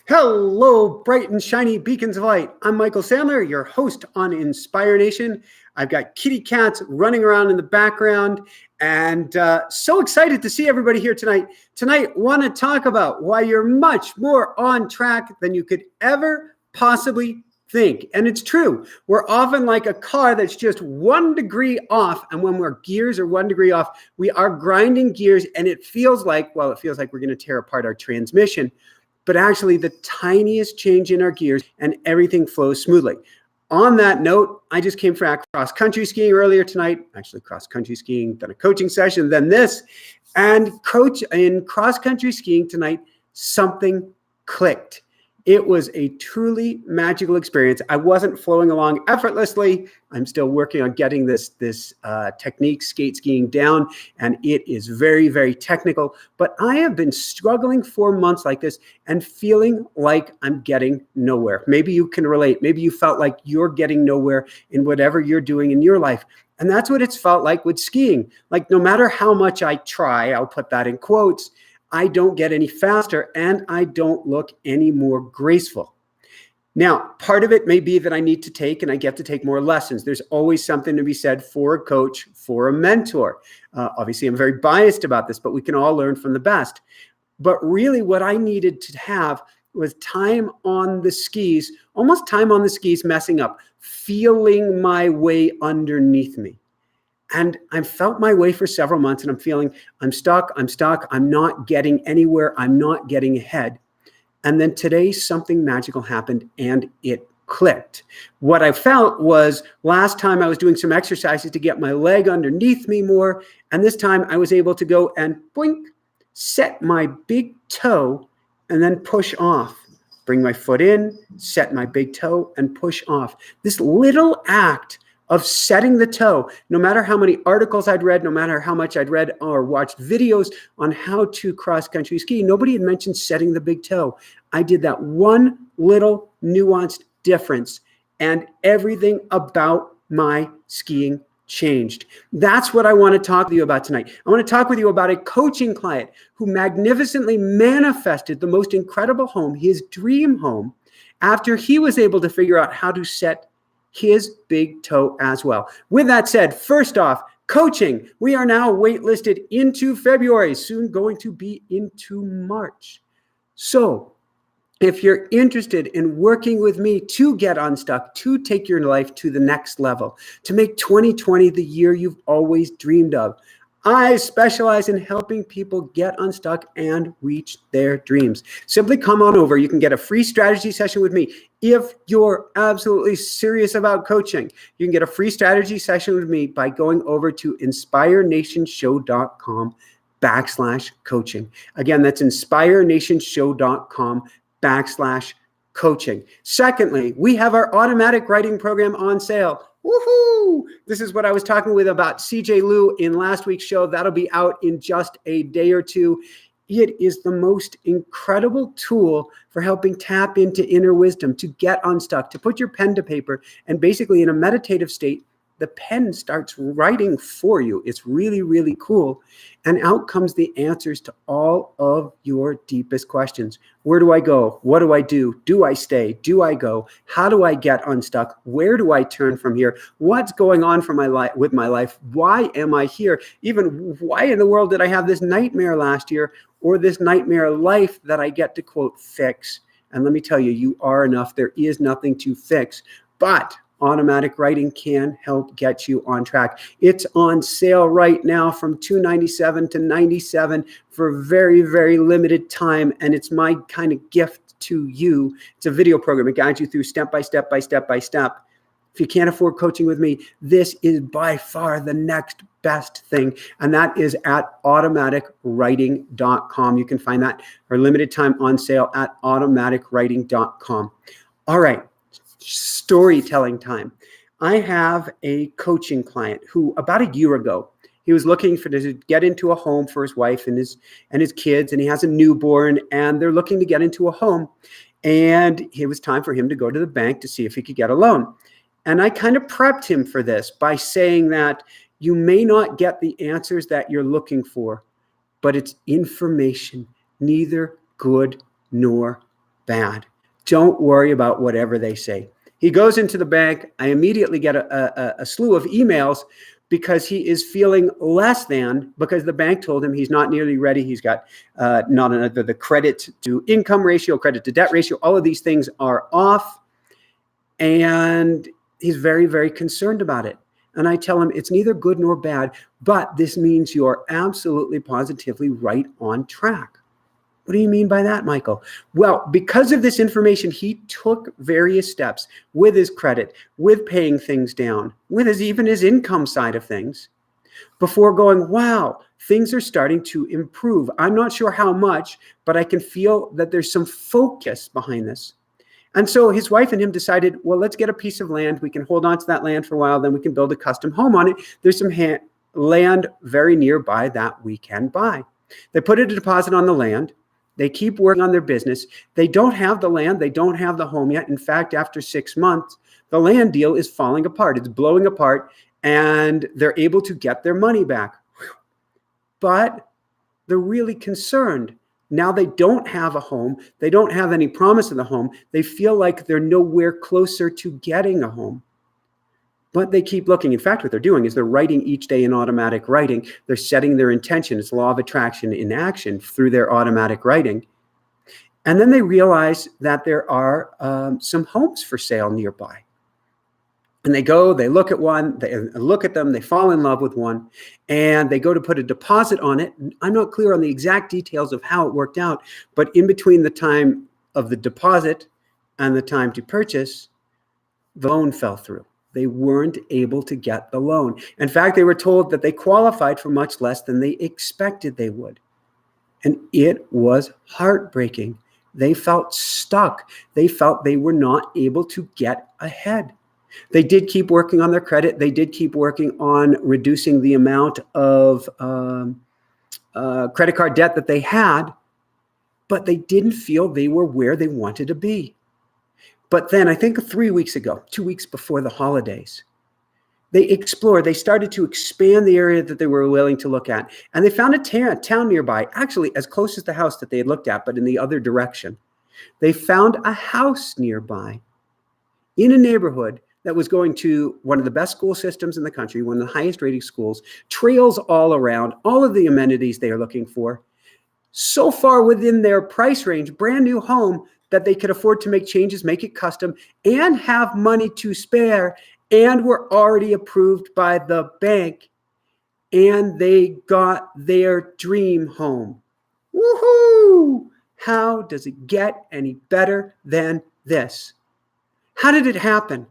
Hello, bright and shiny beacons of light. I'm Michael Sandler, your host on Inspire Nation. I've got kitty cats running around in the background and so excited to see everybody here tonight. Tonight, want to talk about why you're much more on track than you could ever possibly think. And it's true. We're often like a car that's just 1 degree off. And when our gears are 1 degree off, we are grinding gears and it feels like we're going to tear apart our transmission. But actually the tiniest change in our gears and everything flows smoothly. On that note, I just came from cross-country skiing earlier tonight, actually cross-country skiing, done a coaching session, then this, and in cross-country skiing tonight, something clicked. It was a truly magical experience. I wasn't flowing along effortlessly. I'm still working on getting this technique, skate skiing down, and it is very, very technical. But I have been struggling for months like this and feeling like I'm getting nowhere. Maybe you can relate. Maybe you felt like you're getting nowhere in whatever you're doing in your life. And that's what it's felt like with skiing. Like no matter how much I try, I'll put that in quotes, I don't get any faster and I don't look any more graceful. Now, part of it may be that I need to take and I get to take more lessons. There's always something to be said for a coach, for a mentor. Obviously, I'm very biased about this, but we can all learn from the best. But really what I needed to have was time on the skis, almost time on the skis messing up, feeling my way underneath me. And I've felt my way for several months and I'm feeling I'm stuck, I'm not getting anywhere, I'm not getting ahead. And then today something magical happened and it clicked. What I felt was last time I was doing some exercises to get my leg underneath me more. And this time I was able to go and boink, set my big toe and then push off. Bring my foot in, set my big toe and push off. This little act of setting the toe, no matter how many articles I'd read, no matter how much I'd read or watched videos on how to cross-country ski, nobody had mentioned setting the big toe. I did that one little nuanced difference and everything about my skiing changed. That's what I want to talk to you about tonight. I want to talk with you about a coaching client who magnificently manifested the most incredible home, his dream home, after he was able to figure out how to set his big toe as well. With that said, first off, coaching. We are now waitlisted into February, soon going to be into March. So if you're interested in working with me to get unstuck, to take your life to the next level, to make 2020 the year you've always dreamed of, I specialize in helping people get unstuck and reach their dreams. Simply come on over. You can get a free strategy session with me. If you're absolutely serious about coaching, you can get a free strategy session with me by going over to inspirenationshow.com/coaching. Again, that's inspirenationshow.com/coaching. Secondly, we have our automatic writing program on sale. Woohoo! This is what I was talking with about CJ Liu in last week's show. That'll be out in just a day or two. It is the most incredible tool for helping tap into inner wisdom, to get unstuck, to put your pen to paper, and basically in a meditative state, the pen starts writing for you. It's really, really cool. And out comes the answers to all of your deepest questions. Where do I go? What do I do? Do I stay? Do I go? How do I get unstuck? Where do I turn from here? What's going on for my life with my life? Why am I here? Even why in the world did I have this nightmare last year, or this nightmare life that I get to quote fix? And let me tell you, you are enough. There is nothing to fix. But automatic writing can help get you on track. It's on sale right now from $297 to $97 for a very, very limited time. And it's my kind of gift to you. It's a video program. It guides you through step by step by step by step. If you can't afford coaching with me, this is by far the next best thing. And that is at automaticwriting.com. You can find that for a limited time on sale at automaticwriting.com. All right. Storytelling time. I have a coaching client who about a year ago, he was looking to get into a home for his wife and his kids, and he has a newborn, and they're looking to get into a home. And it was time for him to go to the bank to see if he could get a loan. And I kind of prepped him for this by saying that you may not get the answers that you're looking for, but it's information, neither good nor bad. Don't worry about whatever they say. He goes into the bank. I immediately get a slew of emails because he is feeling less than, because the bank told him he's not nearly ready. He's got the credit to income ratio, credit to debt ratio. All of these things are off. And he's very, very concerned about it. And I tell him it's neither good nor bad, but this means you're absolutely positively right on track. What do you mean by that, Michael? Well, because of this information, he took various steps with his credit, with paying things down, with even his income side of things, before going, wow, things are starting to improve. I'm not sure how much, but I can feel that there's some focus behind this. And so his wife and him decided, well, let's get a piece of land. We can hold on to that land for a while. Then we can build a custom home on it. There's some land very nearby that we can buy. They put a deposit on the land. They keep working on their business. They don't have the land. They don't have the home yet. In fact, after 6 months, the land deal is falling apart. It's blowing apart, and they're able to get their money back. But they're really concerned. Now they don't have a home. They don't have any promise of the home. They feel like they're nowhere closer to getting a home. But they keep looking. In fact, what they're doing is they're writing each day in automatic writing. They're setting their intention. It's law of attraction in action through their automatic writing. And then they realize that there are some homes for sale nearby. And they go, they look at one, they look at them, they fall in love with one, and they go to put a deposit on it. I'm not clear on the exact details of how it worked out, but in between the time of the deposit and the time to purchase, the loan fell through. They weren't able to get the loan. In fact, they were told that they qualified for much less than they expected they would. And it was heartbreaking. They felt stuck. They felt they were not able to get ahead. They did keep working on their credit. They did keep working on reducing the amount of credit card debt that they had, but they didn't feel they were where they wanted to be. But then I think 3 weeks ago, 2 weeks before the holidays, they started to expand the area that they were willing to look at. And they found a town nearby, actually as close as the house that they had looked at, but in the other direction. They found a house nearby in a neighborhood that was going to one of the best school systems in the country, one of the highest rated schools, trails all around, all of the amenities they are looking for, so far within their price range, brand new home that they could afford to make changes, make it custom, and have money to spare, and were already approved by the bank, and they got their dream home. Woohoo! How does it get any better than this? How did it happen?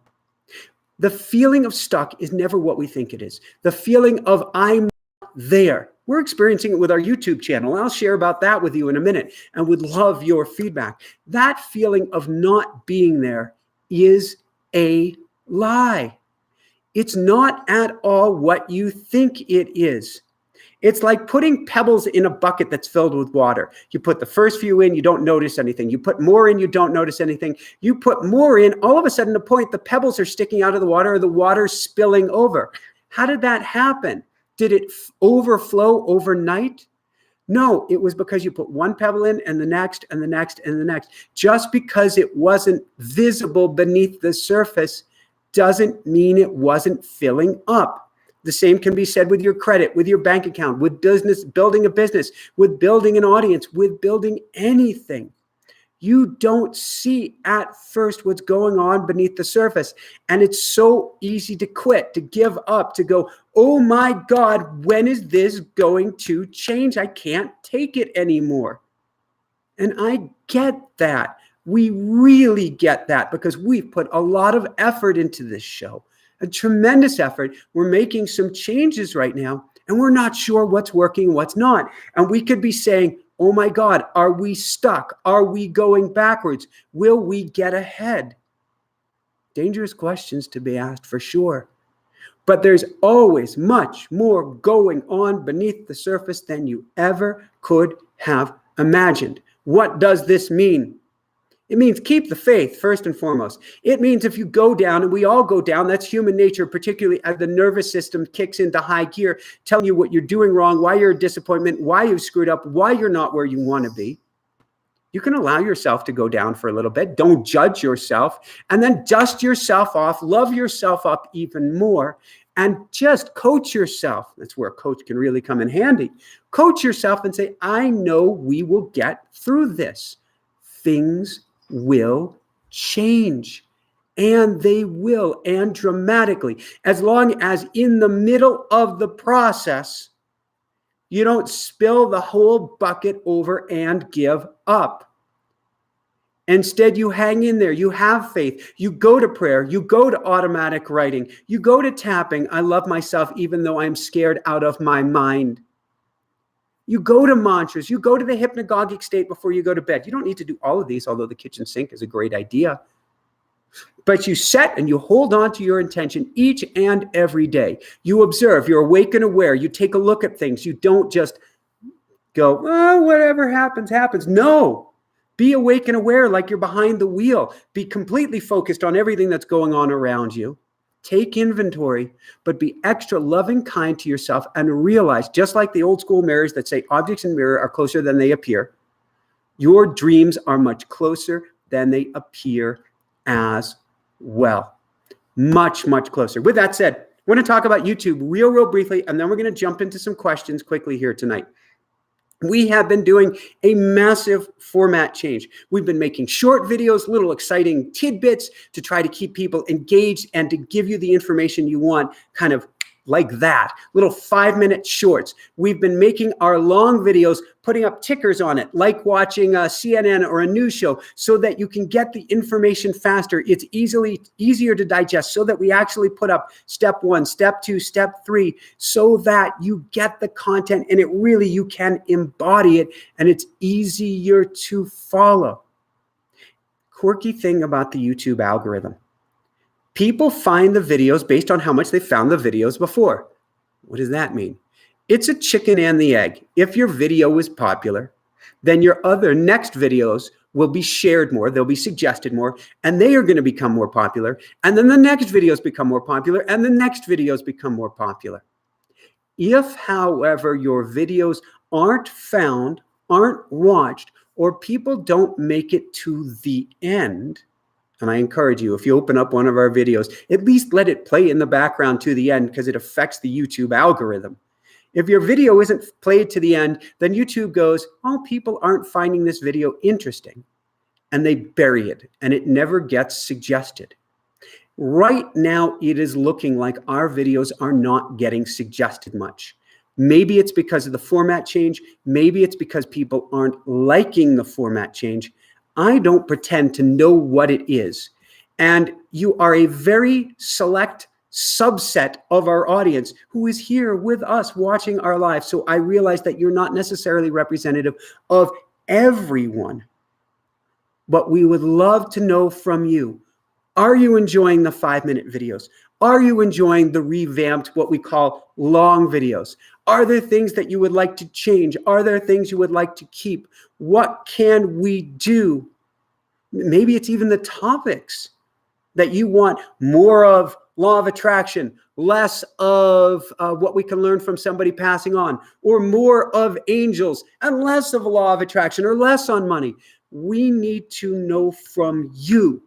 The feeling of stuck is never what we think it is. The feeling of I'm not there. We're experiencing it with our YouTube channel. I'll share about that with you in a minute and would love your feedback. That feeling of not being there is a lie. It's not at all what you think it is. It's like putting pebbles in a bucket that's filled with water. You put the first few in, you don't notice anything. You put more in, you don't notice anything. You put more in, all of a sudden, the pebbles are sticking out of the water, or the water's spilling over. How did that happen? Did it overflow overnight? No, it was because you put one pebble in and the next and the next and the next. Just because it wasn't visible beneath the surface doesn't mean it wasn't filling up. The same can be said with your credit, with your bank account, with business, building a business, with building an audience, with building anything. You don't see at first what's going on beneath the surface. And it's so easy to quit, to give up, to go, oh my God, when is this going to change? I can't take it anymore. And I get that. We really get that because we've put a lot of effort into this show. A tremendous effort. We're making some changes right now, and we're not sure what's working, what's not. And we could be saying, oh my God, are we stuck? Are we going backwards? Will we get ahead? Dangerous questions to be asked for sure. But there's always much more going on beneath the surface than you ever could have imagined. What does this mean? It means keep the faith, first and foremost. It means if you go down, and we all go down, that's human nature, particularly as the nervous system kicks into high gear, telling you what you're doing wrong, why you're a disappointment, why you've screwed up, why you're not where you want to be. You can allow yourself to go down for a little bit. Don't judge yourself, and then dust yourself off, love yourself up even more, and just coach yourself. That's where a coach can really come in handy. Coach yourself and say, I know we will get through this. Things will change, and they will, and dramatically, as long as in the middle of the process, you don't spill the whole bucket over and give up. Instead, you hang in there. You have faith. You go to prayer. You go to automatic writing. You go to tapping. I love myself even though I'm scared out of my mind. You go to mantras. You go to the hypnagogic state before you go to bed. You don't need to do all of these, although the kitchen sink is a great idea. But you set and you hold on to your intention each and every day. You observe, you're awake and aware. You take a look at things. You don't just go, oh, whatever happens, happens. No, be awake and aware like you're behind the wheel. Be completely focused on everything that's going on around you. Take inventory, but be extra loving, kind to yourself, and realize, just like the old school mirrors that say objects in the mirror are closer than they appear, your dreams are much closer than they appear as well. Much, much closer. With that said, I want to talk about YouTube real briefly, and then we're going to jump into some questions quickly here tonight. We have been doing a massive format change. We've been making short videos, little exciting tidbits to try to keep people engaged and to give you the information you want, kind of like that, little 5-minute shorts. We've been making our long videos, putting up tickers on it, like watching CNN or a news show, so that you can get the information faster. It's easier to digest, so that we actually put up step 1, step 2, step 3, so that you get the content and you can embody it, and it's easier to follow. Quirky thing about the YouTube algorithm. People find the videos based on how much they found the videos before. What does that mean? It's a chicken and the egg. If your video is popular, then your other next videos will be shared more, they'll be suggested more, and they are going to become more popular. And then the next videos become more popular, and the next videos become more popular. If, however, your videos aren't found, aren't watched, or people don't make it to the end, and I encourage you, if you open up one of our videos, at least let it play in the background to the end, because it affects the YouTube algorithm. If your video isn't played to the end, then YouTube goes, oh, people aren't finding this video interesting. And they bury it, and it never gets suggested. Right now, it is looking like our videos are not getting suggested much. Maybe it's because of the format change. Maybe it's because people aren't liking the format change. I don't pretend to know what it is. And you are a very select subset of our audience who is here with us watching our live. So I realize that you're not necessarily representative of everyone. But we would love to know from you. Are you enjoying the 5-minute videos? Are you enjoying the revamped, what we call long videos? Are there things that you would like to change? Are there things you would like to keep? What can we do? Maybe it's even the topics that you want more of law of attraction, less of what we can learn from somebody passing on, or more of angels and less of law of attraction, or less on money. We need to know from you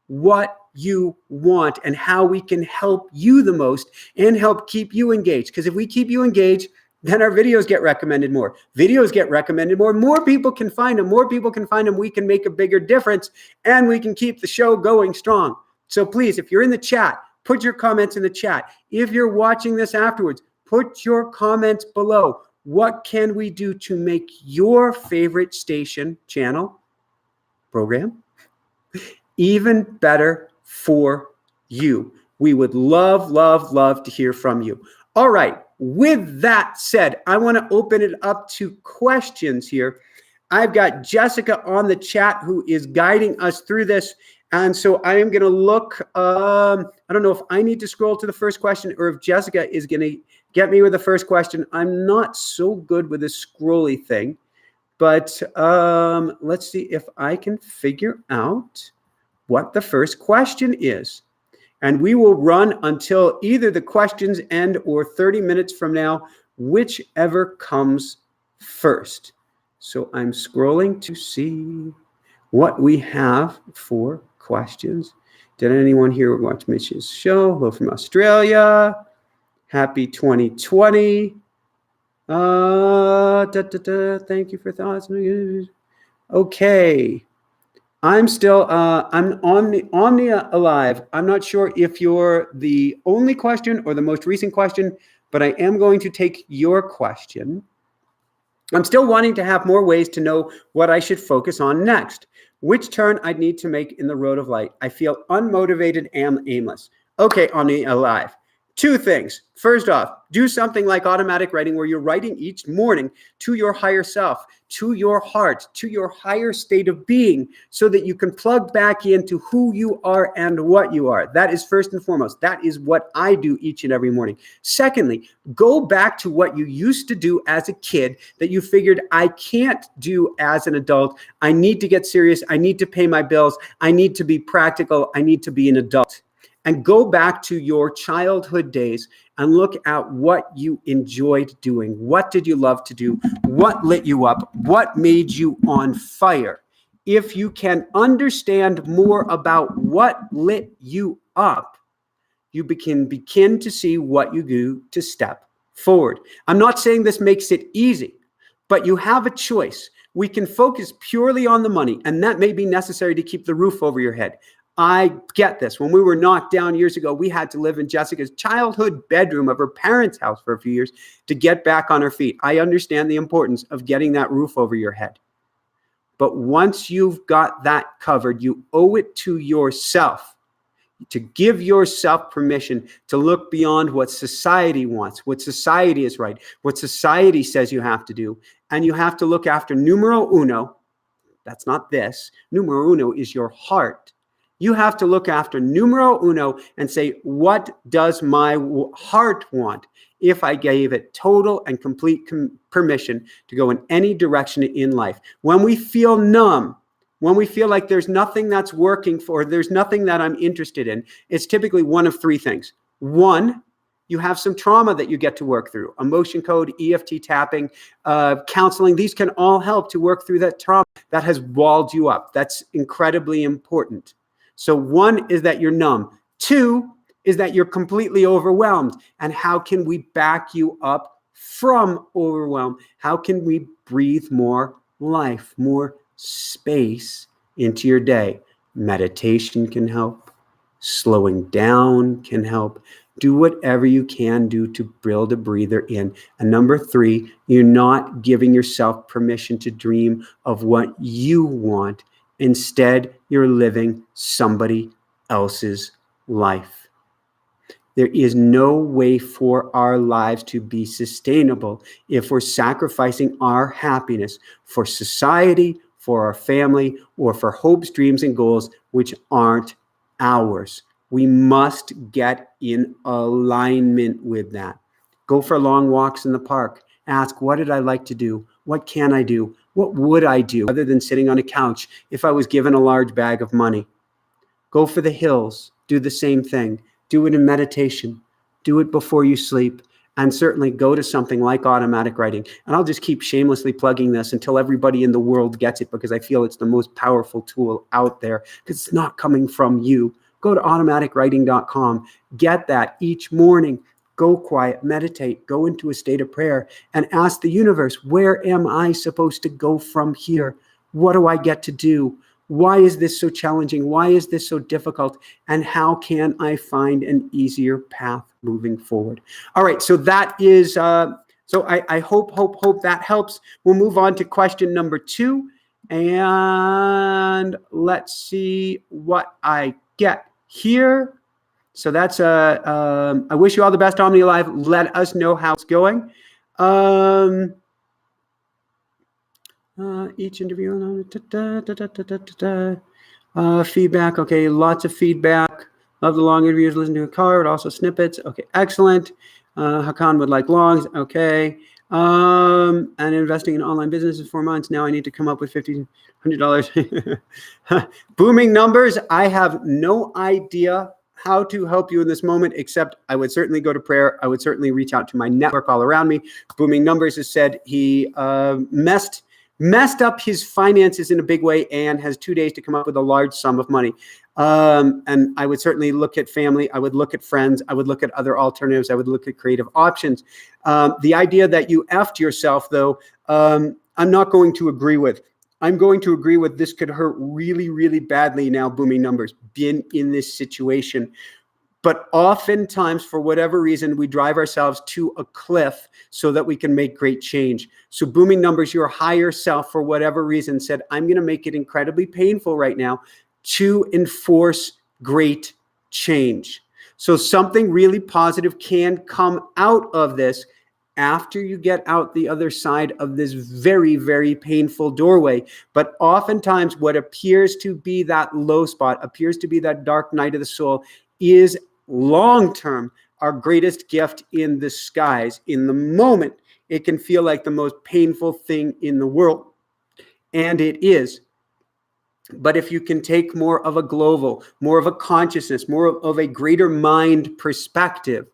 what you want and how we can help you the most and help keep you engaged. Because if we keep you engaged, then our videos get recommended more. Videos get recommended more. More people can find them. More people can find them. We can make a bigger difference, and we can keep the show going strong. So please, if you're in the chat, put your comments in the chat. If you're watching this afterwards, put your comments below. What can we do to make your favorite station, channel, program even better for you? We would love, love, love to hear from you. All right. With that said, I want to open it up to questions here. I've got Jessica on the chat who is guiding us through this. And so I am going to look, I don't know if I need to scroll to the first question or if Jessica is going to get me with the first question. I'm not so good with this scrolly thing, but let's see if I can figure out what the first question is. And we will run until either the questions end or 30 minutes from now, whichever comes first. So I'm scrolling to see what we have for questions. Did anyone here watch Mitch's show? Hello from Australia. Happy 2020. Thank you for thoughts. Okay. I'm still, I'm Omnia alive. I'm not sure if you're the only question or the most recent question, but I am going to take your question. I'm still wanting to have more ways to know what I should focus on next. Which turn I'd need to make in the road of light. I feel unmotivated and aimless. Okay, Omni alive. Two things. First off, do something like automatic writing where you're writing each morning to your higher self, to your heart, to your higher state of being, so that you can plug back into who you are and what you are. That is first and foremost. That is what I do each and every morning. Secondly, go back to what you used to do as a kid that you figured I can't do as an adult. I need to get serious. I need to pay my bills. I need to be practical. I need to be an adult. And go back to your childhood days and look at what you enjoyed doing. What did you love to do? What lit you up? What made you on fire? If you can understand more about what lit you up, you can begin to see what you do to step forward. I'm not saying this makes it easy, but you have a choice. We can focus purely on the money, and that may be necessary to keep the roof over your head. I get this. When we were knocked down years ago, we had to live in Jessica's childhood bedroom of her parents' house for a few years to get back on her feet. I understand the importance of getting that roof over your head. But once you've got that covered, you owe it to yourself to give yourself permission to look beyond what society wants, what society is right, what society says you have to do. And you have to look after numero uno. That's not this. Numero uno is your heart. You have to look after numero uno and say, what does my heart want? If I gave it total and complete permission to go in any direction in life. When we feel numb, when we feel like there's nothing that's working for, there's nothing that I'm interested in, it's typically one of three things. One, you have some trauma that you get to work through. Emotion code, EFT tapping, counseling, these can all help to work through that trauma that has walled you up. That's incredibly important. So one is that you're numb. Two is that you're completely overwhelmed. And how can we back you up from overwhelm? How can we breathe more life, more space into your day? Meditation can help. Slowing down can help. Do whatever you can do to build a breather in. And number three, you're not giving yourself permission to dream of what you want. Instead, you're living somebody else's life. There is no way for our lives to be sustainable if we're sacrificing our happiness for society, for our family, or for hopes, dreams, and goals which aren't ours. We must get in alignment with that. Go for long walks in the park. Ask, what did I like to do? What can I do? What would I do other than sitting on a couch if I was given a large bag of money? Go for the hills. Do the same thing. Do it in meditation. Do it before you sleep. And certainly go to something like automatic writing. And I'll just keep shamelessly plugging this until everybody in the world gets it, because I feel it's the most powerful tool out there, because it's not coming from you. Go to automaticwriting.com. Get that each morning. Go quiet, meditate, go into a state of prayer and ask the universe, where am I supposed to go from here? What do I get to do? Why is this so challenging? Why is this so difficult? And how can I find an easier path moving forward? All right, so that is, so I hope that helps. We'll move on to question number 2. And let's see what I get here. So that's I wish you all the best, Omni Live. Let us know how it's going. Each interview, feedback. Okay, lots of feedback. Love the long interviews. Listen to a car, but also snippets. Okay, excellent. Hakan would like longs. Okay. And investing in online businesses 4 months. Now I need to come up with $1,500. Booming numbers. I have no idea how to help you in this moment, except I would certainly go to prayer. I would certainly reach out to my network all around me. Booming Numbers has said he messed messed up his finances in a big way and has 2 days to come up with a large sum of money. And I would certainly look at family. I would look at friends. I would look at other alternatives. I would look at creative options. The idea that you effed yourself, though, I'm not going to agree with. I'm going to agree with this could hurt really, really badly now, booming numbers, been in this situation. But oftentimes, for whatever reason, we drive ourselves to a cliff so that we can make great change. So booming numbers, your higher self, for whatever reason, said, I'm going to make it incredibly painful right now to enforce great change. So something really positive can come out of this after you get out the other side of this very, very painful doorway. But oftentimes what appears to be that low spot, appears to be that dark night of the soul, is long-term our greatest gift in disguise. In the moment, it can feel like the most painful thing in the world. And it is. But if you can take more of a global, more of a consciousness, more of a greater mind perspective,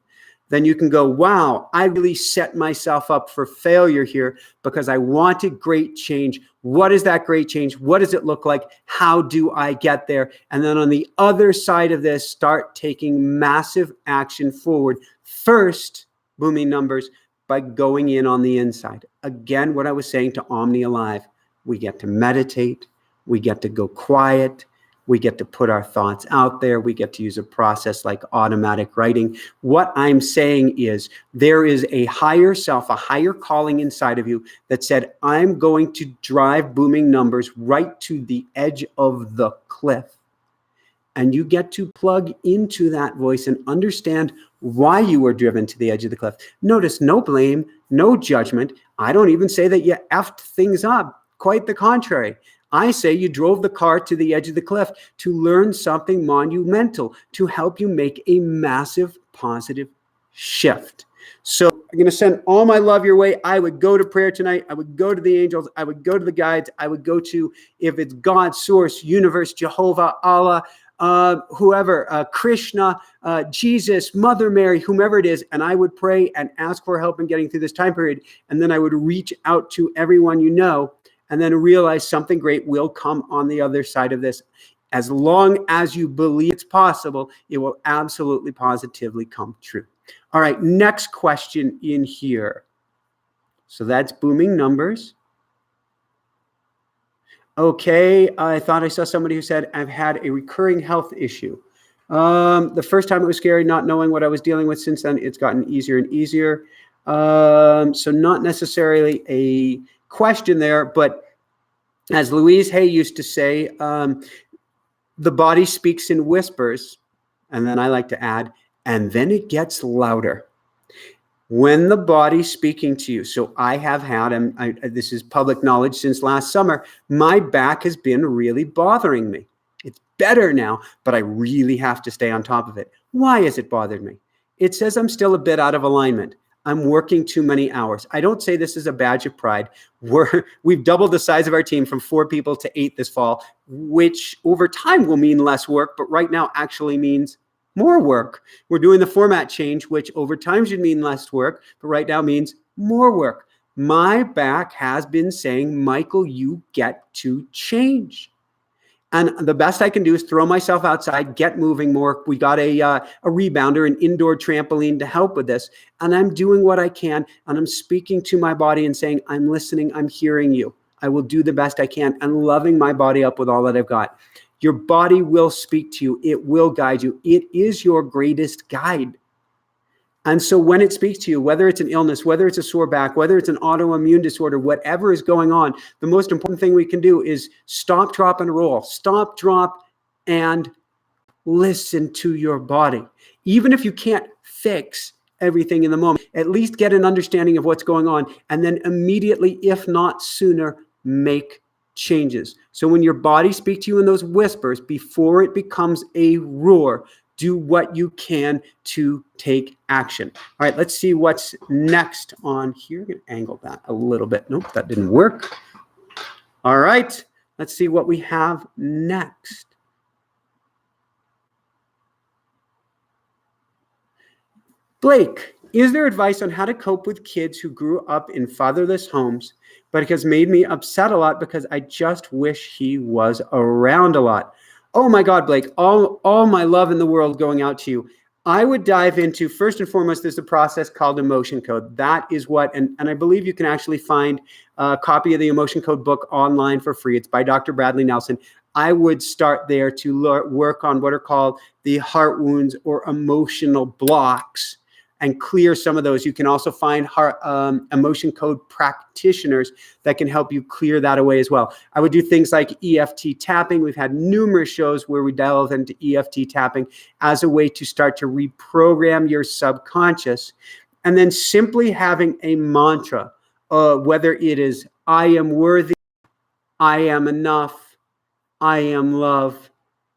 then you can go, wow, I really set myself up for failure here because I wanted great change. What is that great change? What does it look like? How do I get there? And then on the other side of this, start taking massive action forward. First, booming numbers, by going in on the inside. Again, what I was saying to Omni Alive, we get to meditate. We get to go quiet. We get to put our thoughts out there. We get to use a process like automatic writing. What I'm saying is there is a higher self, a higher calling inside of you that said, I'm going to drive booming numbers right to the edge of the cliff. And you get to plug into that voice and understand why you were driven to the edge of the cliff. Notice no blame, no judgment. I don't even say that you effed things up. Quite the contrary. I say you drove the car to the edge of the cliff to learn something monumental, to help you make a massive positive shift. So I'm going to send all my love your way. I would go to prayer tonight. I would go to the angels. I would go to the guides. I would go to, if it's God, source, universe, Jehovah, Allah, whoever, Krishna, Jesus, Mother Mary, whomever it is, and I would pray and ask for help in getting through this time period. And then I would reach out to everyone you know, and then realize something great will come on the other side of this. As long as you believe it's possible, it will absolutely positively come true. All right, next question in here. So that's booming numbers. Okay, I thought I saw somebody who said, I've had a recurring health issue. The first time it was scary, not knowing what I was dealing with. Since then, it's gotten easier and easier. So not necessarily a question there, but as Louise Hay used to say, the body speaks in whispers, and then I like to add, and then it gets louder. When the body's speaking to you, so I have had, and this is public knowledge since last summer, my back has been really bothering me. It's better now, but I really have to stay on top of it. Why has it bothered me? It says I'm still a bit out of alignment. I'm working too many hours. I don't say this as a badge of pride. We've doubled the size of our team from 4 people to 8 this fall, which over time will mean less work, but right now actually means more work. We're doing the format change, which over time should mean less work, but right now means more work. My back has been saying, Michael, you get to change. And the best I can do is throw myself outside, get moving more. We got a rebounder, an indoor trampoline to help with this. And I'm doing what I can. And I'm speaking to my body and saying, I'm listening. I'm hearing you. I will do the best I can. And loving my body up with all that I've got. Your body will speak to you. It will guide you. It is your greatest guide. And so when it speaks to you, whether it's an illness, whether it's a sore back, whether it's an autoimmune disorder, whatever is going on, the most important thing we can do is stop, drop, and roll. Stop, drop, and listen to your body. Even if you can't fix everything in the moment, at least get an understanding of what's going on, and then immediately, if not sooner, make changes. So when your body speaks to you in those whispers, before it becomes a roar, do what you can to take action. All right, let's see what's next on here. I'm going to angle that a little bit. Nope, that didn't work. All right, let's see what we have next. Blake, Is there advice on how to cope with kids who grew up in fatherless homes, but it has made me upset a lot because I just wish he was around a lot? Oh my God, Blake, all my love in the world going out to you. I would dive into, first and foremost, there's a process called emotion code. That is what, and I believe you can actually find a copy of the emotion code book online for free. It's by Dr. Bradley Nelson. I would start there to work on what are called the heart wounds or emotional blocks and clear some of those. You can also find emotion code practitioners that can help you clear that away as well. I would do things like EFT tapping. We've had numerous shows where we delve into EFT tapping as a way to start to reprogram your subconscious. And then simply having a mantra, whether it is, I am worthy, I am enough, I am love,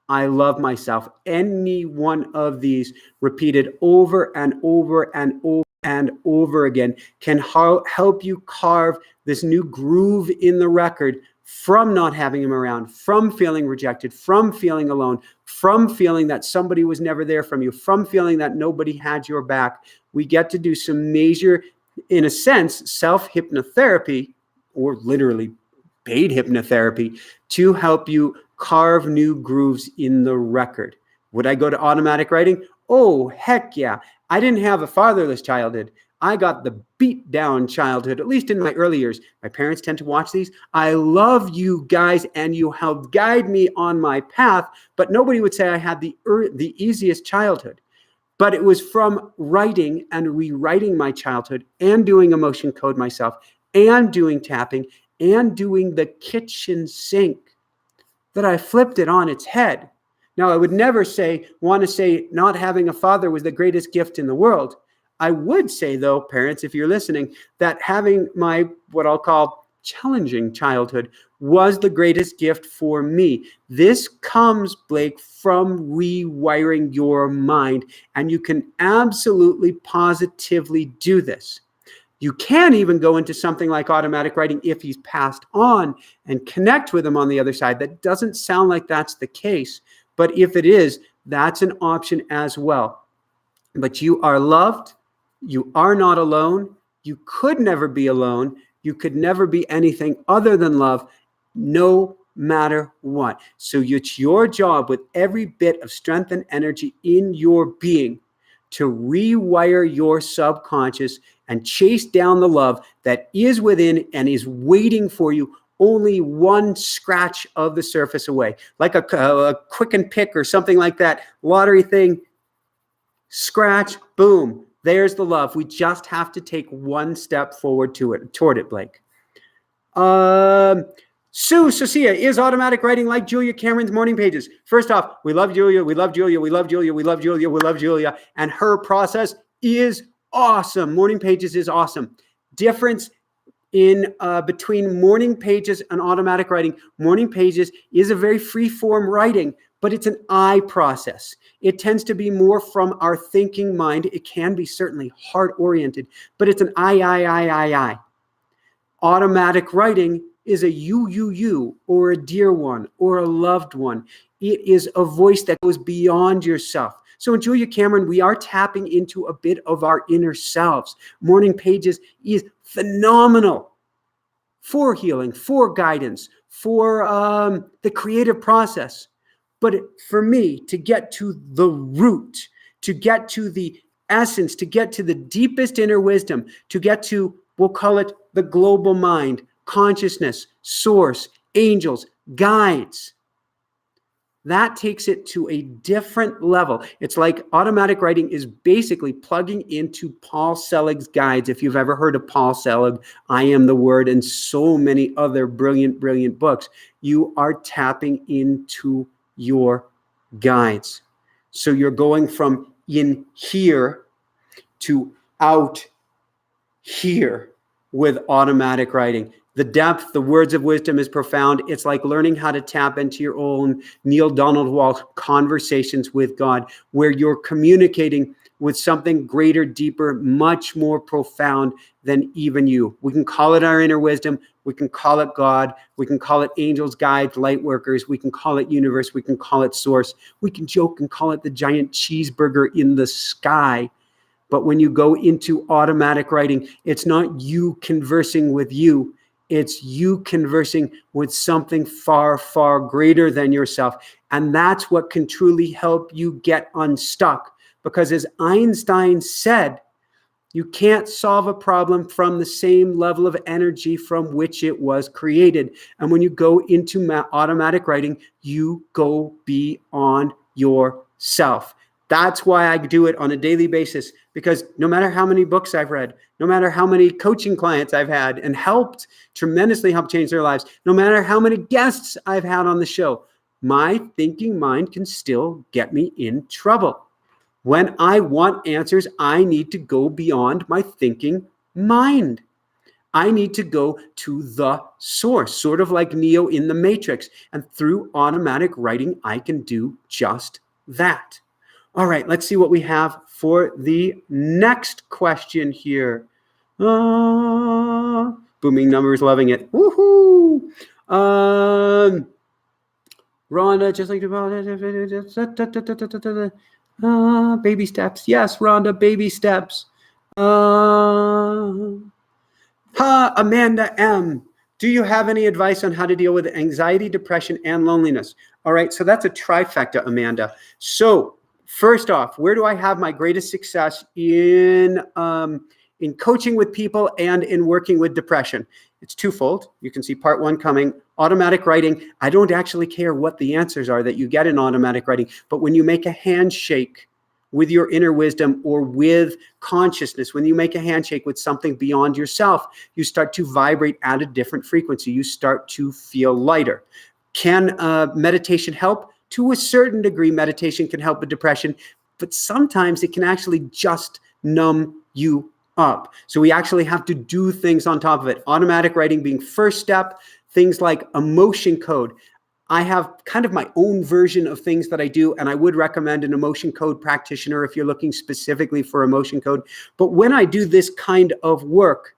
I love myself. Any one of these repeated over and over and over and over again can help you carve this new groove in the record from not having him around, from feeling rejected, from feeling alone, from feeling that somebody was never there from you, from feeling that nobody had your back. We get to do some major, in a sense, self-hypnotherapy, or literally paid hypnotherapy, to help you carve new grooves in the record. Would I go to automatic writing? Oh, heck yeah. I didn't have a fatherless childhood. I got the beat down childhood, at least in my early years. My parents tend to watch these. I love you guys, and you helped guide me on my path, but nobody would say I had the easiest childhood. But it was from writing and rewriting my childhood and doing emotion code myself and doing tapping and doing the kitchen sink that I flipped it on its head. Now, I would never want to say not having a father was the greatest gift in the world. I would say, though, parents, if you're listening, that having my, what I'll call, challenging childhood was the greatest gift for me. This comes, Blake, from rewiring your mind, and you can absolutely positively do this. You can even go into something like automatic writing if he's passed on and connect with him on the other side. That doesn't sound like that's the case, but if it is, that's an option as well. But you are loved. You are not alone. You could never be alone. You could never be anything other than love, no matter what. So it's your job, with every bit of strength and energy in your being, to rewire your subconscious and chase down the love that is within and is waiting for you, only one scratch of the surface away. Like a quick and pick or something like that lottery thing, scratch, boom, there's the love. We just have to take one step forward toward it, Blake. Sue Socia, is automatic writing like Julia Cameron's morning pages? First off, we love Julia, we love Julia, we love Julia, we love Julia, we love Julia, and her process is awesome. Morning pages is awesome. Difference in between morning pages and automatic writing. Morning pages is a very free form writing, but it's an I process. It tends to be more from our thinking mind. It can be certainly heart oriented, but it's an I. Automatic writing is a you, or a dear one, or a loved one. It is a voice that goes beyond yourself. So in Julia Cameron, we are tapping into a bit of our inner selves. Morning pages is phenomenal for healing, for guidance, for the creative process. But for me, to get to the root, to get to the essence, to get to the deepest inner wisdom, to get to, we'll call it the global mind, consciousness, source, angels, guides, that takes it to a different level. It's like automatic writing is basically plugging into Paul Selig's guides. If you've ever heard of Paul Selig, I Am the Word, and so many other brilliant, brilliant books, you are tapping into your guides. So you're going from in here to out here with automatic writing. The depth, the words of wisdom is profound. It's like learning how to tap into your own Neil Donald Walsh conversations with God, where you're communicating with something greater, deeper, much more profound than even you. We can call it our inner wisdom. We can call it God. We can call it angels, guides, light workers. We can call it universe. We can call it source. We can joke and call it the giant cheeseburger in the sky. But when you go into automatic writing, it's not you conversing with you. It's you conversing with something far, far greater than yourself. And that's what can truly help you get unstuck. Because as Einstein said, you can't solve a problem from the same level of energy from which it was created. And when you go into automatic writing, you go beyond yourself. That's why I do it on a daily basis, because no matter how many books I've read, no matter how many coaching clients I've had and tremendously helped change their lives, no matter how many guests I've had on the show, my thinking mind can still get me in trouble. When I want answers, I need to go beyond my thinking mind. I need to go to the source, sort of like Neo in the Matrix. And through automatic writing, I can do just that. All right, let's see what we have for the next question here. Booming numbers, loving it. Woohoo! Rhonda, just like baby steps. Yes, Rhonda, baby steps. Amanda M. Do you have any advice on how to deal with anxiety, depression, and loneliness? All right, so that's a trifecta, Amanda. So first off, where do I have my greatest success in coaching with people and in working with depression? It's twofold. You can see part one coming. Automatic writing. I don't actually care what the answers are that you get in automatic writing, but when you make a handshake with your inner wisdom or with consciousness, when you make a handshake with something beyond yourself, you start to vibrate at a different frequency. You start to feel lighter. Can meditation help? To a certain degree, meditation can help with depression, but sometimes it can actually just numb you up. So we actually have to do things on top of it. Automatic writing being first step, things like emotion code. I have kind of my own version of things that I do, and I would recommend an emotion code practitioner if you're looking specifically for emotion code. But when I do this kind of work,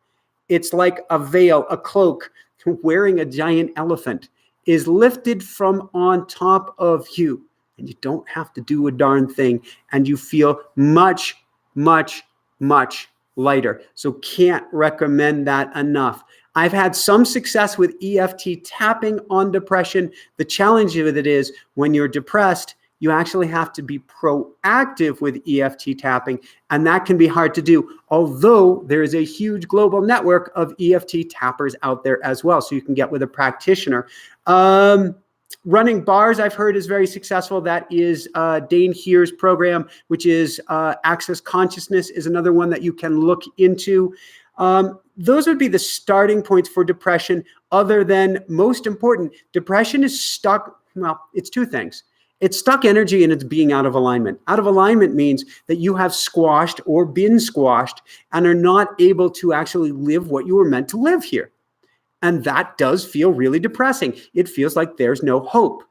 it's like a veil, a cloak, wearing a giant elephant is lifted from on top of you, and you don't have to do a darn thing, and you feel much, much, much lighter. So can't recommend that enough. I've had some success with EFT tapping on depression. The challenge with it is when you're depressed, you actually have to be proactive with EFT tapping, and that can be hard to do, although there is a huge global network of EFT tappers out there as well, so you can get with a practitioner. Running bars, I've heard, is very successful. That is Dane Heer's program, which is Access Consciousness, is another one that you can look into. Those would be the starting points for depression, other than, most important, depression is stuck. Well, it's two things. It's stuck energy and it's being out of alignment. Out of alignment means that you have squashed or been squashed and are not able to actually live what you were meant to live here. And that does feel really depressing. It feels like there's no hope.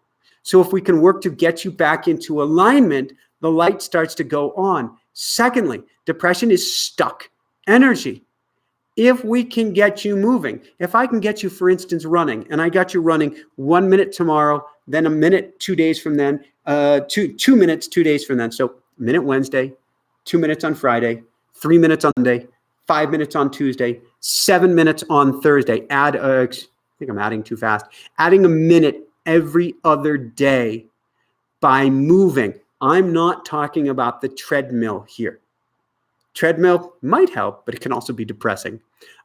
So if we can work to get you back into alignment, the light starts to go on. Secondly, depression is stuck energy. If we can get you moving, if I can get you, for instance, running, and I got you running 1 minute tomorrow, then a minute 2 days from then, 2 minutes 2 days from then. So minute Wednesday, 2 minutes on Friday, 3 minutes on Monday, 5 minutes on Tuesday, 7 minutes on Thursday. I think I'm adding too fast. Adding a minute every other day by moving. I'm not talking about the treadmill here. Treadmill might help, but it can also be depressing.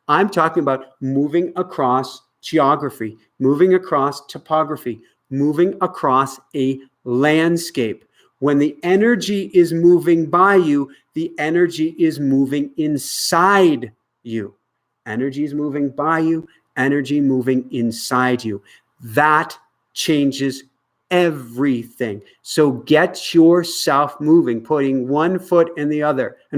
I'm talking about moving across geography, moving across topography, moving across a landscape. When the energy is moving by you, the energy is moving inside you. Energy is moving by you, energy moving inside you. That changes everything. So get yourself moving, putting one foot in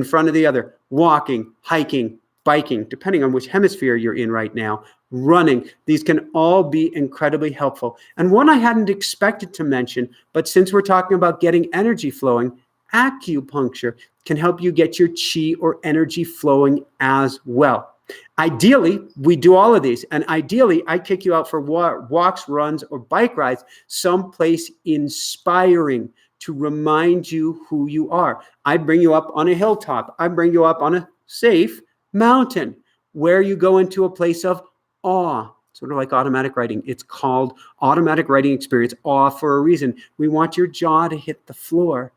front of the other, walking, hiking, biking, depending on which hemisphere you're in right now, running. These can all be incredibly helpful. And one I hadn't expected to mention, but since we're talking about getting energy flowing, acupuncture can help you get your chi or energy flowing as well. Ideally, we do all of these. And ideally, I kick you out for walks, runs, or bike rides, someplace inspiring to remind you who you are. I bring you up on a hilltop. I bring you up on a safe mountain where you go into a place of awe, sort of like automatic writing. It's called automatic writing experience, awe, for a reason. We want your jaw to hit the floor,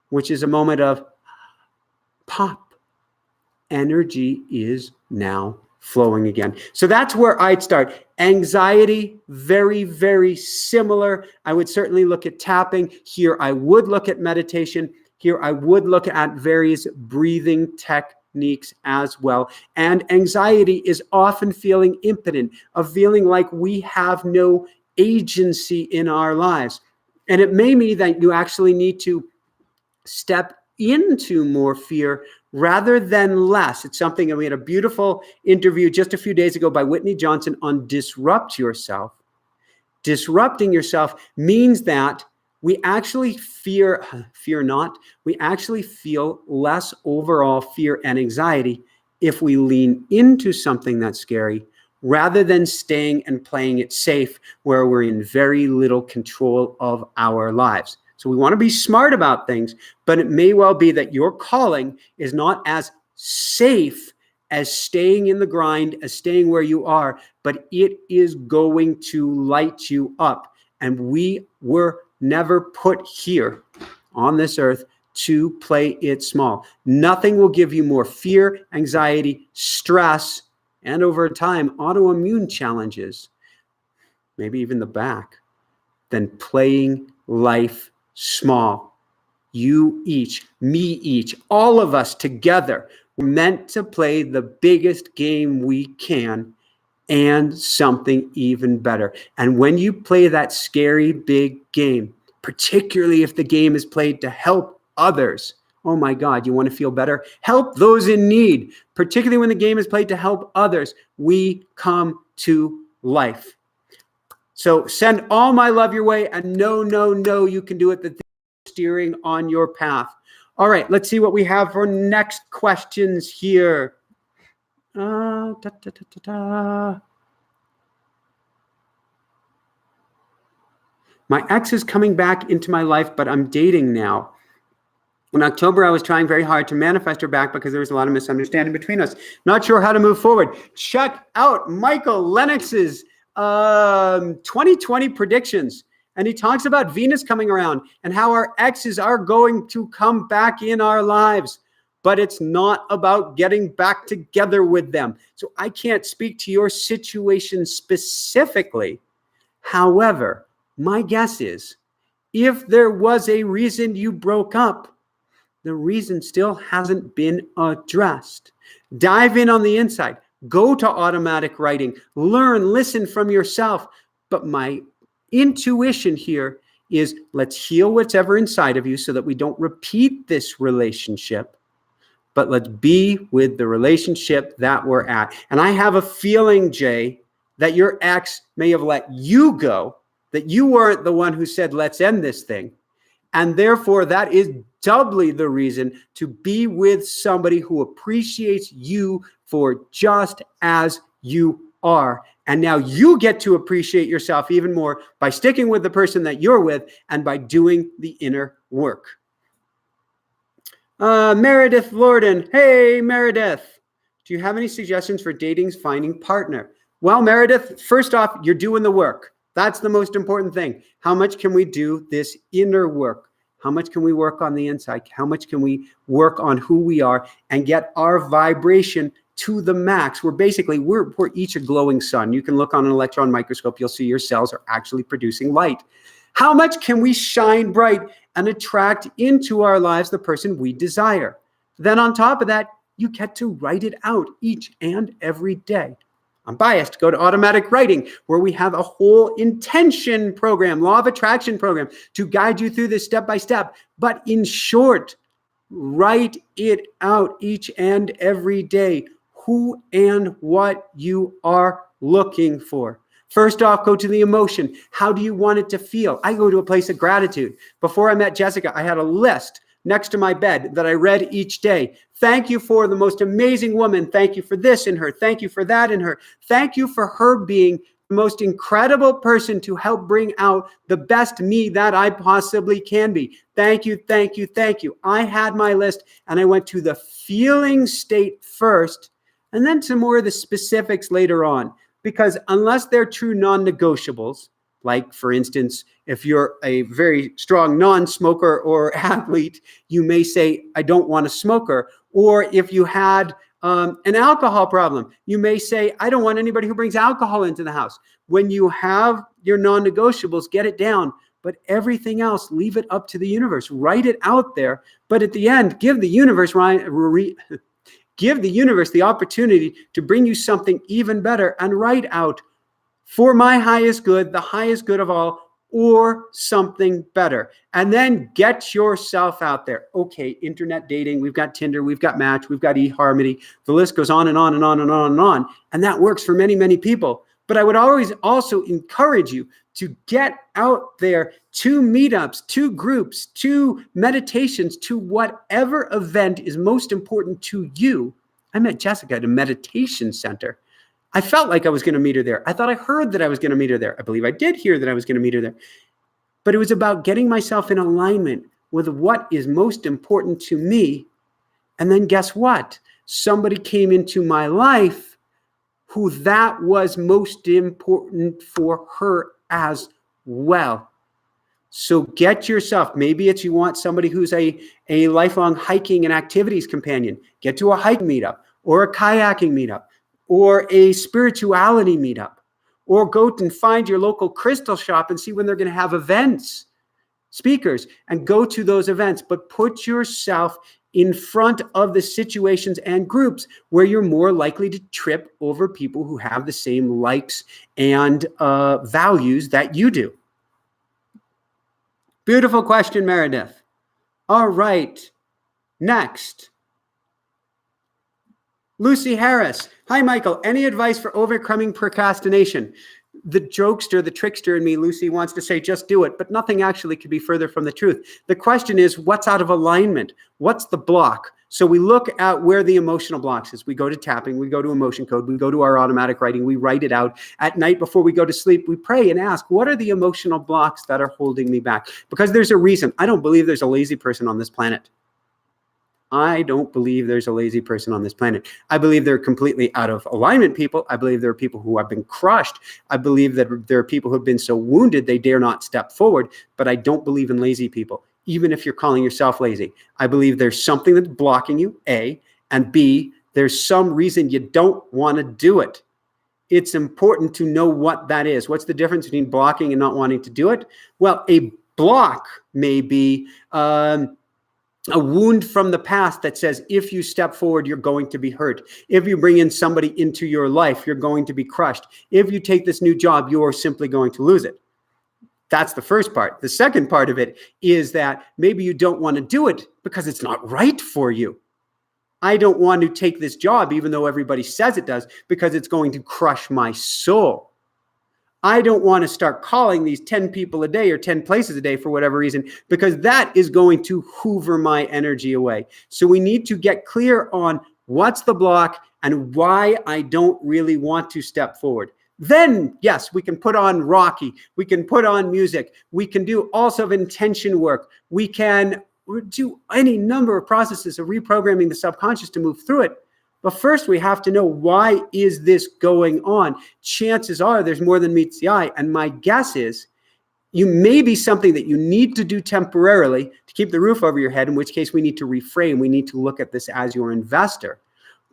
which is a moment of pop. Energy is now flowing again. So that's where I'd start. Anxiety, very, very similar. I would certainly look at tapping. Here I would look at meditation. Here I would look at various breathing techniques as well. And anxiety is often feeling impotent, of feeling like we have no agency in our lives. And it may mean that you actually need to step into more fear rather than less. It's something that we had a beautiful interview just a few days ago by Whitney Johnson on disrupt yourself. Disrupting yourself means that we actually fear not, we actually feel less overall fear and anxiety if we lean into something that's scary rather than staying and playing it safe where we're in very little control of our lives. So we want to be smart about things, but it may well be that your calling is not as safe as staying in the grind, as staying where you are, but it is going to light you up. And we were never put here on this earth to play it small. Nothing will give you more fear, anxiety, stress, and over time, autoimmune challenges, maybe even the back, than playing life small. You each, me each, all of us together, we're meant to play the biggest game we can and something even better. And when you play that scary big game, particularly if the game is played to help others, oh my God, you want to feel better? Help those in need, particularly when the game is played to help others. We come to life. So send all my love your way, and no, you can do it. The steering on your path. All right, let's see what we have for next questions here. My ex is coming back into my life, but I'm dating now. In October, I was trying very hard to manifest her back because there was a lot of misunderstanding between us. Not sure how to move forward. Check out Michael Lennox's 2020 predictions. And he talks about Venus coming around and how our exes are going to come back in our lives. But it's not about getting back together with them. So I can't speak to your situation specifically. However, my guess is if there was a reason you broke up, the reason still hasn't been addressed. Dive in on the inside. Go to automatic writing. Learn, listen from yourself. But my intuition here is let's heal whatever inside of you so that we don't repeat this relationship. But let's be with the relationship that we're at. And I have a feeling, Jay, that your ex may have let you go, that you weren't the one who said, let's end this thing. And therefore, that is doubly the reason to be with somebody who appreciates you for just as you are. And now you get to appreciate yourself even more by sticking with the person that you're with and by doing the inner work. Meredith Lorden. Hey, Meredith. Do you have any suggestions for dating, finding partner? Well, Meredith, first off, you're doing the work. That's the most important thing. How much can we do this inner work? How much can we work on the inside? How much can we work on who we are and get our vibration to the max? We're each a glowing sun. You can look on an electron microscope. You'll see your cells are actually producing light. How much can we shine bright and attract into our lives the person we desire? Then on top of that, you get to write it out each and every day. I'm biased. Go to automatic writing, where we have a whole intention program, law of attraction program, to guide you through this step by step. But in short, write it out each and every day, who and what you are looking for. First off, go to the emotion. How do you want it to feel? I go to a place of gratitude. Before I met Jessica, I had a list next to my bed that I read each day. Thank you for the most amazing woman. Thank you for this in her. Thank you for that in her. Thank you for her being most incredible person to help bring out the best me that I possibly can be. Thank you, thank you, thank you. I had my list and I went to the feeling state first and then to more of the specifics later on. Because unless they're true non-negotiables, like for instance, if you're a very strong non-smoker or athlete, you may say, I don't want a smoker. Or if you had an alcohol problem, you may say, I don't want anybody who brings alcohol into the house. When you have your non-negotiables, get it down. But everything else, leave it up to the universe. Write it out there. But at the end, give the universe the opportunity to bring you something even better and write out for my highest good, the highest good of all, or something better. And then get yourself out there. Okay, internet dating, we've got Tinder, we've got Match, we've got eHarmony. The list goes on and on and on and on and on. And that works for many, many people. But I would always also encourage you to get out there to meetups, to groups, to meditations, to whatever event is most important to you. I met Jessica at a meditation center. I felt like I was going to meet her there. I thought I heard that I was going to meet her there. I believe I did hear that I was going to meet her there. But it was about getting myself in alignment with what is most important to me. And then guess what? Somebody came into my life who that was most important for her as well. So get yourself, maybe it's you want somebody who's a lifelong hiking and activities companion. Get to a hike meetup or a kayaking meetup, or a spirituality meetup, or go and find your local crystal shop and see when they're going to have events, speakers, and go to those events. But put yourself in front of the situations and groups where you're more likely to trip over people who have the same likes and values that you do. Beautiful question, Meredith. All right, next. Lucy Harris. Hi, Michael. Any advice for overcoming procrastination? The jokester, the trickster in me, Lucy, wants to say, just do it. But nothing actually could be further from the truth. The question is, what's out of alignment? What's the block? So we look at where the emotional blocks is. We go to tapping. We go to emotion code. We go to our automatic writing. We write it out. At night before we go to sleep, we pray and ask, what are the emotional blocks that are holding me back? Because there's a reason. I don't believe there's a lazy person on this planet. I don't believe there's a lazy person on this planet. I believe they're completely out of alignment people. I believe there are people who have been crushed. I believe that there are people who have been so wounded they dare not step forward. But I don't believe in lazy people, even if you're calling yourself lazy. I believe there's something that's blocking you, A, and B, there's some reason you don't want to do it. It's important to know what that is. What's the difference between blocking and not wanting to do it? Well, a block may be a wound from the past that says, if you step forward, you're going to be hurt. If you bring in somebody into your life, you're going to be crushed. If you take this new job, you're simply going to lose it. That's the first part. The second part of it is that maybe you don't want to do it because it's not right for you. I don't want to take this job, even though everybody says it does, because it's going to crush my soul. I don't want to start calling these 10 people a day or 10 places a day for whatever reason, because that is going to hoover my energy away. So we need to get clear on what's the block and why I don't really want to step forward. Then, yes, we can put on Rocky. We can put on music. We can do also intention work. We can do any number of processes of reprogramming the subconscious to move through it. But first, we have to know, why is this going on? Chances are there's more than meets the eye. And my guess is you may be something that you need to do temporarily to keep the roof over your head, in which case we need to reframe. We need to look at this as your investor.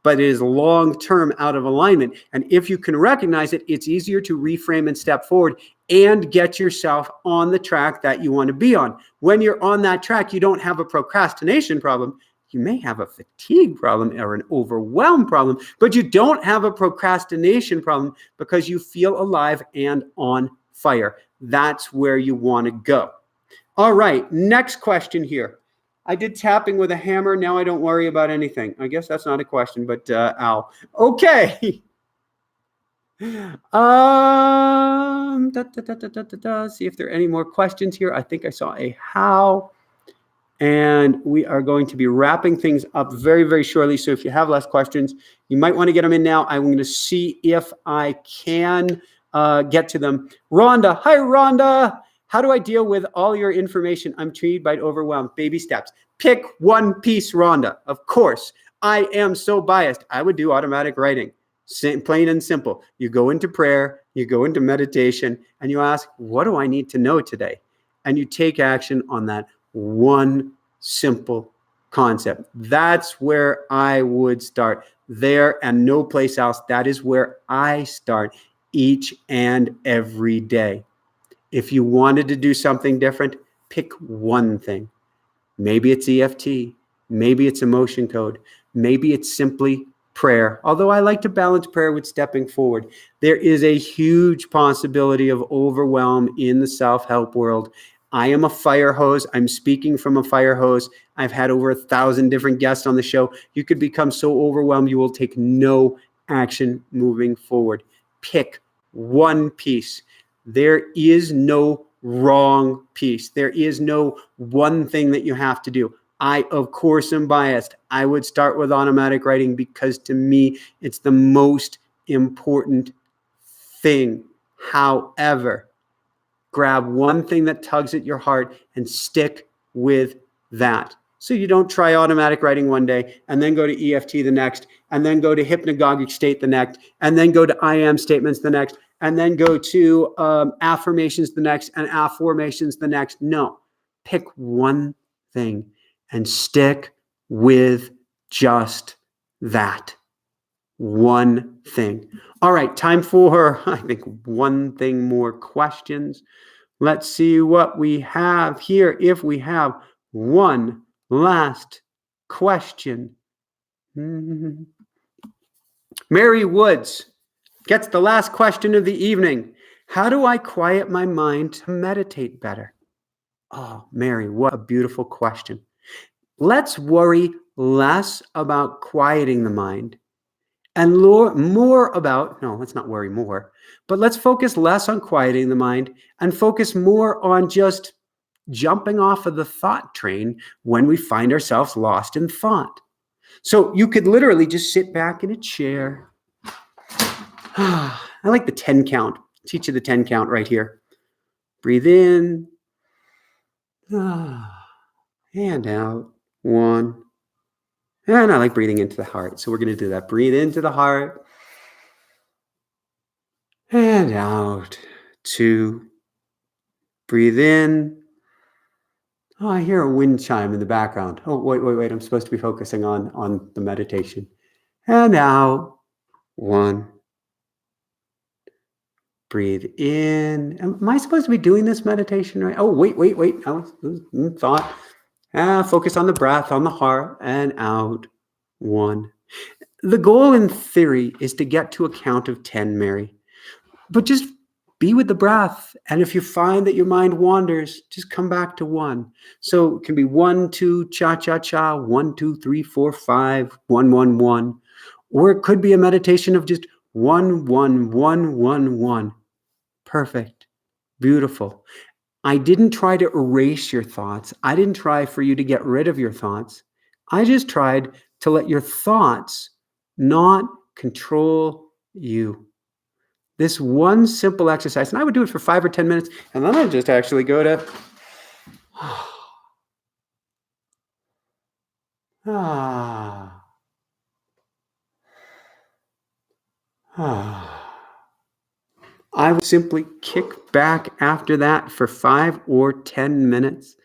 But it is long-term out of alignment. And if you can recognize it, it's easier to reframe and step forward and get yourself on the track that you want to be on. When you're on that track, you don't have a procrastination problem. You may have a fatigue problem or an overwhelm problem, but you don't have a procrastination problem because you feel alive and on fire. That's where you want to go. All right, next question here. I did tapping with a hammer. Now I don't worry about anything. I guess that's not a question, but ow. Okay. See if there are any more questions here. I think I saw a how. And we are going to be wrapping things up very, very shortly. So if you have less questions, you might want to get them in now. I'm going to see if I can get to them. Rhonda. Hi, Rhonda. How do I deal with all your information? I'm intrigued by overwhelm. Baby steps. Pick one piece, Rhonda. Of course, I am so biased. I would do automatic writing. Plain and simple. You go into prayer, you go into meditation, and you ask, what do I need to know today? And you take action on that one simple concept. That's where I would start. There and no place else. That is where I start each and every day. If you wanted to do something different, pick one thing. Maybe it's EFT. Maybe it's emotion code. Maybe it's simply prayer. Although I like to balance prayer with stepping forward. There is a huge possibility of overwhelm in the self-help world. I am a fire hose. I'm speaking from a fire hose. I've had over 1,000 different guests on the show. You could become so overwhelmed you will take no action moving forward. Pick one piece. There is no wrong piece. There is no one thing that you have to do. I, of course, am biased. I would start with automatic writing because to me, it's the most important thing. However, grab one thing that tugs at your heart and stick with that. So you don't try automatic writing one day and then go to EFT the next, and then go to hypnagogic state the next, and then go to I am statements the next, and then go to affirmations the next, and affirmations the next. No, pick one thing and stick with just that one thing. All right, time for, I think, one thing more questions. Let's see what we have here. If we have one last question. Mary Woods gets the last question of the evening. How do I quiet my mind to meditate better? Oh, Mary, what a beautiful question. Let's worry less about quieting the mind and more about, no, let's not worry more, but let's focus less on quieting the mind and focus more on just jumping off of the thought train when we find ourselves lost in thought. So you could literally just sit back in a chair. I like the 10 count. Teach you the 10 count right here. Breathe in. And out. 1. And I like breathing into the heart. So we're going to do that. Breathe into the heart. And out. 2. Breathe in. Oh, I hear a wind chime in the background. Oh, wait. I'm supposed to be focusing on the meditation. And out. 1. Breathe in. Am I supposed to be doing this meditation right? Oh, wait. I was thought. Focus on the breath, on the heart, and out. 1. The goal in theory is to get to a count of 10, Mary. But just be with the breath. And if you find that your mind wanders, just come back to 1. So it can be 1, 2, cha-cha-cha, 1, 2, 3, 4, 5, 1, 1, 1. Or it could be a meditation of just 1, 1, 1, 1, 1. Perfect. Beautiful. I didn't try to erase your thoughts. I didn't try for you to get rid of your thoughts. I just tried to let your thoughts not control you. This one simple exercise, and I would do it for 5 or 10 minutes, and then I'd just actually go to I would simply kick back after that for 5 or 10 minutes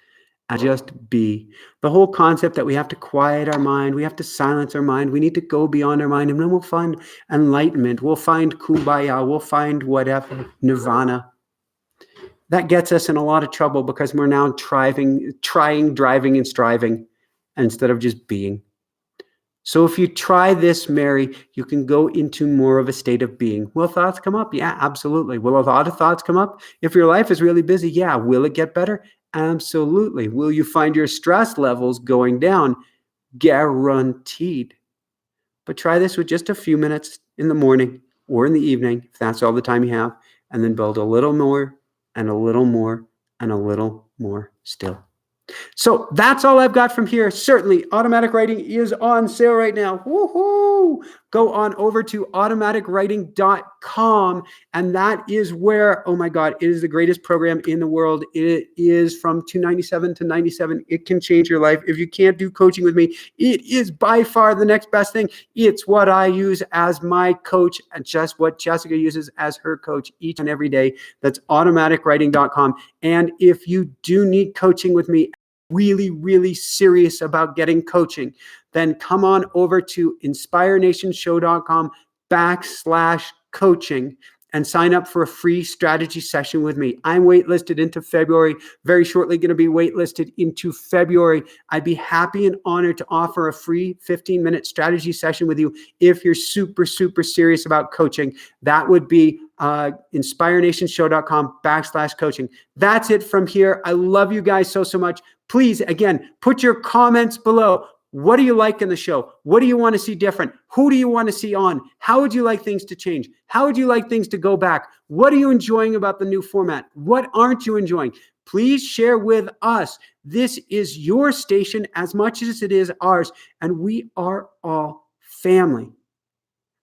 and just be. The whole concept that we have to quiet our mind, we have to silence our mind, we need to go beyond our mind, and then we'll find enlightenment, we'll find kumbaya, we'll find whatever, nirvana. That gets us in a lot of trouble because we're now trying, driving, and striving instead of just being. So if you try this, Mary, you can go into more of a state of being. Will thoughts come up? Yeah, absolutely. Will a lot of thoughts come up? If your life is really busy, yeah. Will it get better? Absolutely. Will you find your stress levels going down? Guaranteed. But try this with just a few minutes in the morning or in the evening, if that's all the time you have, and then build a little more and a little more and a little more still. So that's all I've got from here. Certainly, automatic writing is on sale right now. Woohoo! Go on over to automaticwriting.com, and that is where, oh my God, it is the greatest program in the world. It is from $297 to $97. It can change your life. If you can't do coaching with me, it is by far the next best thing. It's what I use as my coach and just what Jessica uses as her coach each and every day. That's automaticwriting.com. And if you do need coaching with me, really, really serious about getting coaching, then come on over to inspirenationshow.com/coaching and sign up for a free strategy session with me. I'm waitlisted into February, very shortly going to be waitlisted into February. I'd be happy and honored to offer a free 15-minute strategy session with you if you're super, super serious about coaching. That would be inspirenationshow.com/coaching. That's it from here. I love you guys so, so much. Please, again, put your comments below. What do you like in the show? What do you want to see different? Who do you want to see on? How would you like things to change? How would you like things to go back? What are you enjoying about the new format? What aren't you enjoying? Please share with us. This is your station as much as it is ours, and we are all family.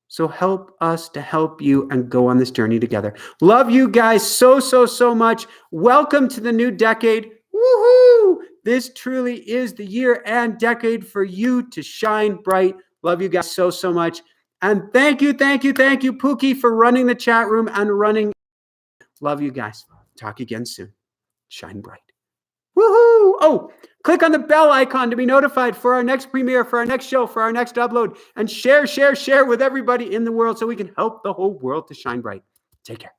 So help us to help you and go on this journey together. Love you guys so, so, so much. Welcome to the new decade. Woohoo! This truly is the year and decade for you to shine bright. Love you guys so, so much. And thank you, Pookie, for running the chat room and running. Love you guys. Talk again soon. Shine bright. Woohoo! Oh, click on the bell icon to be notified for our next premiere, for our next show, for our next upload, and share with everybody in the world so we can help the whole world to shine bright. Take care.